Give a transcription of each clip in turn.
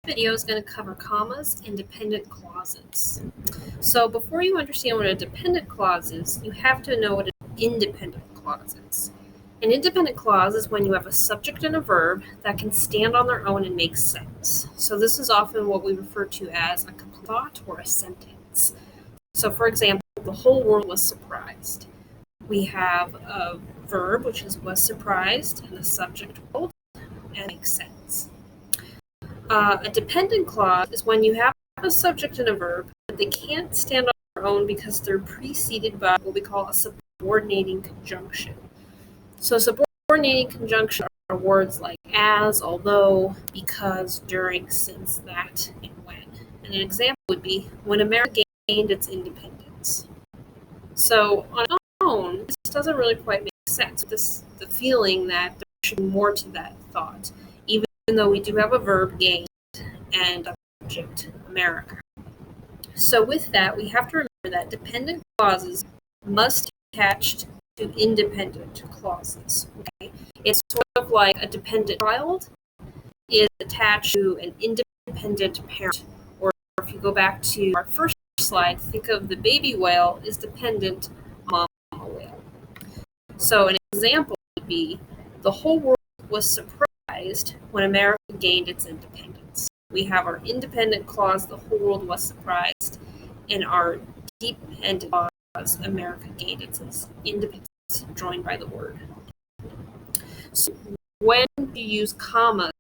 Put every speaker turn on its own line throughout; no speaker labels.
Video is going to cover commas and dependent clauses. So before you understand what a dependent clause is, you have to know what an independent clause is. An independent clause is when you have a subject and a verb that can stand on their own and make sense. So this is often what we refer to as a complete thought or a sentence. So for example, the whole world was surprised. We have a verb, which is was surprised, and the subject world, and makes sense. A dependent clause is when you have a subject and a verb, but they can't stand on their own because they're preceded by what we call a subordinating conjunction. So subordinating conjunction are words like as, although, because, during, since, that, and when. And an example would be when America gained its independence. So on its own, this doesn't really quite make sense. The feeling that there should be more to that thought, even though we do have a verb, gained, and a subject, America. So with that, we have to remember that dependent clauses must be attached to independent clauses. Okay? It's sort of like a dependent child is attached to an independent parent. Or if you go back to our first slide, think of the baby whale is dependent on mama whale. So an example would be the whole world was surprised when America gained its independence. We have our independent clause, the whole world was surprised, and our dependent clause, America gained its independence, joined by the word. So when do you use commas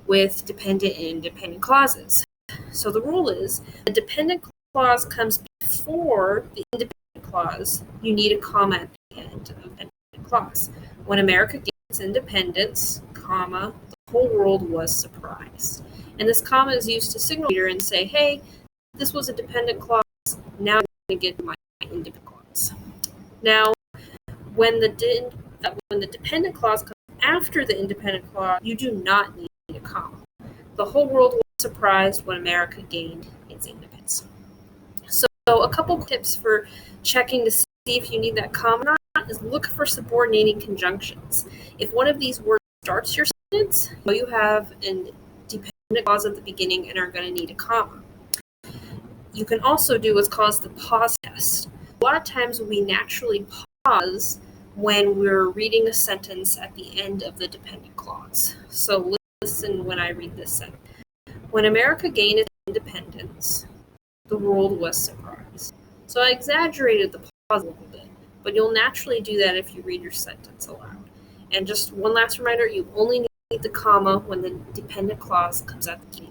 with dependent and independent clauses? So the rule is the dependent clause comes before the independent clause. You need a comma at the end of the independent clause. When America gained its independence, comma, the whole world was surprised. And this comma is used to signal the reader and say, hey, this was a dependent clause, now I'm going to get my independent clause. Now, when the dependent clause comes after the independent clause, you do not need a comma. The whole world was surprised when America gained its independence. So a couple tips for checking to see if you need that comma or not is look for subordinating conjunctions. If one of these words starts your sentence, you have an dependent clause at the beginning and are going to need a comma. You can also do what's called the pause test. A lot of times we naturally pause when we're reading a sentence at the end of the dependent clause. So listen when I read this sentence. When America gained its independence, the world was surprised. So I exaggerated the pause a little bit, but you'll naturally do that if you read your sentence aloud. And just one last reminder, you only need the comma when the dependent clause comes at the beginning.